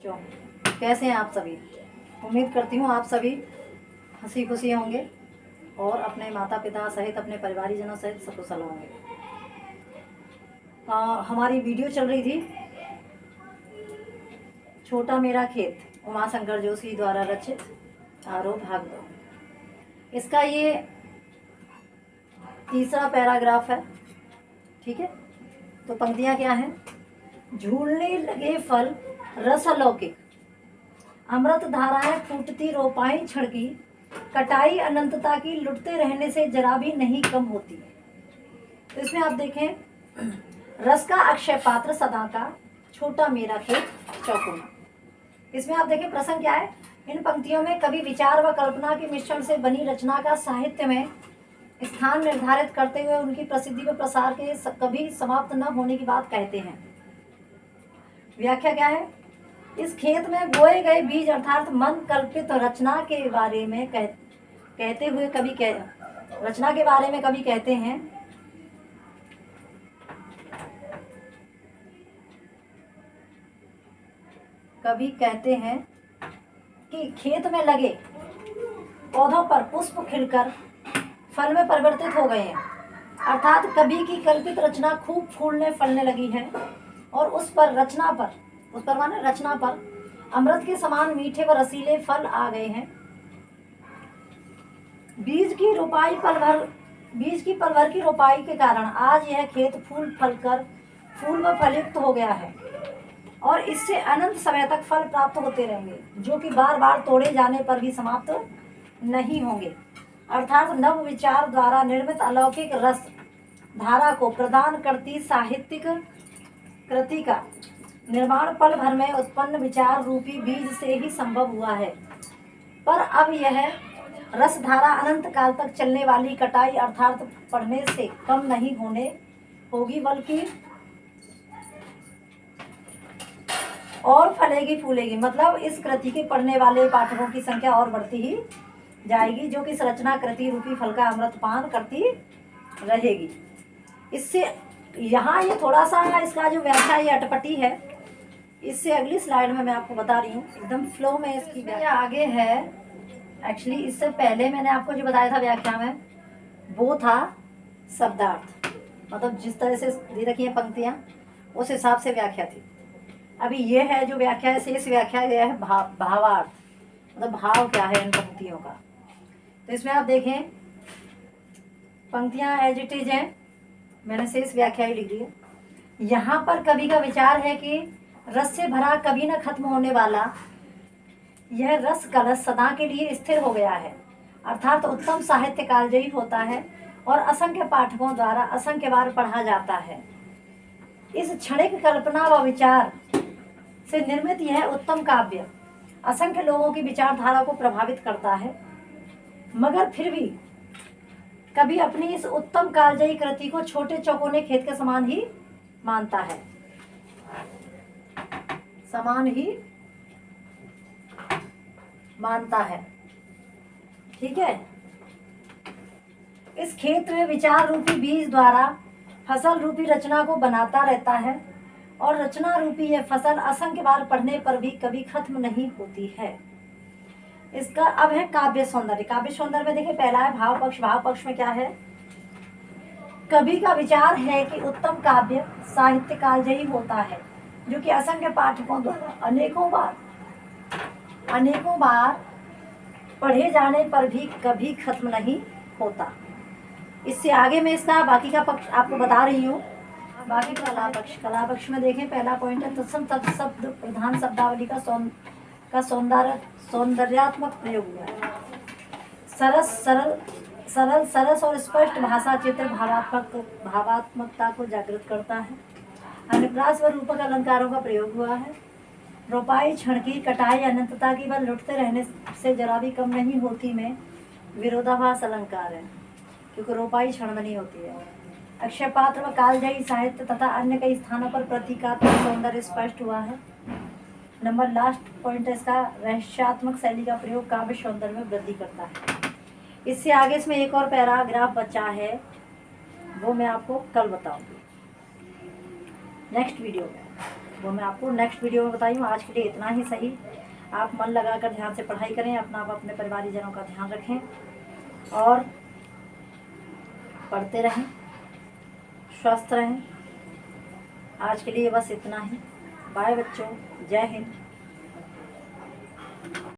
कैसे हैं आप सभी। उम्मीद करती हूँ आप सभी हंसी खुशी होंगे और अपने माता पिता सहित अपने परिवारीजनों सहित सकुशल होंगे। हमारी वीडियो चल रही थी छोटा मेरा खेत, उमाशंकर जोशी द्वारा रचित आरोह भाग 2। इसका ये तीसरा पैराग्राफ है। ठीक है, तो पंक्तियाँ क्या हैं। झूलने लगे फल रस अलौकिक, अमृत धाराएं फूटती रोपाएं छिड़की, कटाई अनंतता की लुटते रहने से जरा भी नहीं कम होती। तो इसमें आप देखें, रस का अक्षय पात्र सदा का, छोटा मेरा खेत चौकोना। इसमें आप देखें प्रसंग क्या है। इन पंक्तियों में कवि विचार व कल्पना के मिश्रण से बनी रचना का साहित्य में स्थान निर्धारित करते हुए उनकी प्रसिद्धि व प्रसार के कभी समाप्त न होने की बात कहते हैं। व्याख्या क्या है। इस खेत में बोए गए बीज अर्थात मन कल्पित रचना के बारे में कहते हुए रचना के बारे में कवि कहते हैं कि खेत में लगे पौधों पर पुष्प खिलकर फल में परिवर्तित हो गए हैं, अर्थात कवि की कल्पित रचना खूब फूलने फलने लगी है और उस पर रचना पर अमृत के समान मीठे व रसीले फल आ गए हैं। बीज की पलभर की रोपाई के कारण आज यह खेत फूल व फलयुक्त हो गया है और इससे अनंत समय तक फल प्राप्त होते रहेंगे, जो कि बार बार तोड़े जाने पर भी समाप्त नहीं होंगे। अर्थात नव विचार द्वारा निर्मित अलौकिक रस धारा को प्रदान करती साहित्यिक कृति का निर्माण पल भर में उत्पन्न विचार रूपी बीज से ही संभव हुआ है। पर अब यह रस धारा अनंत काल तक चलने वाली कटाई अर्थात पढ़ने से कम नहीं होगी, बल्कि और फलेगी फूलेगी। मतलब इस कृति के पढ़ने वाले पाठकों की संख्या और बढ़ती ही जाएगी, जो कि इस रचना कृति रूपी फल का अमृत पान करती रहेगी। इससे यहाँ ये थोड़ा सा इसका जो व्याख्या ये अटपटी है, इससे अगली स्लाइड में मैं आपको बता रही हूँ एकदम फ्लो में इसकी व्याख्या आगे है। एक्चुअली इससे पहले मैंने आपको जो बताया था व्याख्या में, वो था शब्दार्थ, मतलब जिस तरह से दे रखी है पंक्तियाँ उस हिसाब से व्याख्या थी। अभी ये है जो व्याख्या है, शेष व्याख्या यह है भावार्थ, मतलब भाव क्या है इन पंक्तियों का। तो इसमें आप देखें पंक्तियाँ एज इट इज हैं, मैंने शेष व्याख्या ही लिख दी है। यहाँ पर कवि का विचार है कि रस से भरा कभी न खत्म होने वाला यह रस कलश सदा के लिए स्थिर हो गया है, अर्थात उत्तम साहित्य कालजयी होता है और असंख्य पाठकों द्वारा असंख्य बार पढ़ा जाता है। इस क्षणिक कल्पना व विचार से निर्मित यह उत्तम काव्य असंख्य लोगों की विचारधारा को प्रभावित करता है, मगर फिर भी कभी अपनी इस उत्तम कालजयी कृति को छोटे चौकोने खेत के समान ही मानता है। ठीक है, इस खेत में विचार रूपी बीज द्वारा फसल रूपी रचना को बनाता रहता है और रचना रूपी यह फसल असंख्य बार पढ़ने पर भी कभी खत्म नहीं होती है। इसका अब है काव्य सौंदर्य। काव्य सौंदर्य में देखिए पहला है भाव पक्ष। भाव पक्ष में क्या है, कवि का विचार है कि उत्तम काव्य साहित्य कालजयी होता है, जो कि असंख्य पाठकों द्वारा अनेकों बार पढ़े जाने पर भी कभी खत्म नहीं होता। इससे आगे मैं इसका बाकी का पक्ष आपको बता रही हूँ। बाकी कला पक्ष में देखें पहला पॉइंट है तत्सम तत् शब्द प्रधान शब्दावली का सौंदर्यात्मक प्रयोग हुआ है। सरस और स्पष्ट भाषा चित्र भावात्मकता को जागृत करता है। अनुप्रास व रूपक अलंकारों का प्रयोग हुआ है। रोपाई क्षणकी कटाई अनंतता की बल लुटते रहने से जरा भी कम नहीं होती में विरोधाभास अलंकार है, क्योंकि रोपाई क्षण में नहीं होती है। अक्षय पात्र व कालजयी साहित्य तथा अन्य कई स्थानों पर प्रतीकात्मक सौंदर्य स्पष्ट हुआ है। नंबर लास्ट पॉइंट है इसका रहस्यात्मक शैली का प्रयोग काव्य सौंदर्य में वृद्धि करता है। इससे आगे इसमें एक और पैराग्राफ बचा है, वो मैं आपको कल बताऊंगी नेक्स्ट वीडियो में। वो मैं आपको नेक्स्ट वीडियो में बताई हूँ। आज के लिए इतना ही सही। आप मन लगाकर ध्यान से पढ़ाई करें, अपना अपने परिवारीजनों का ध्यान रखें और पढ़ते रहें, स्वस्थ रहें। आज के लिए बस इतना ही। बाय बच्चों, जय हिंद।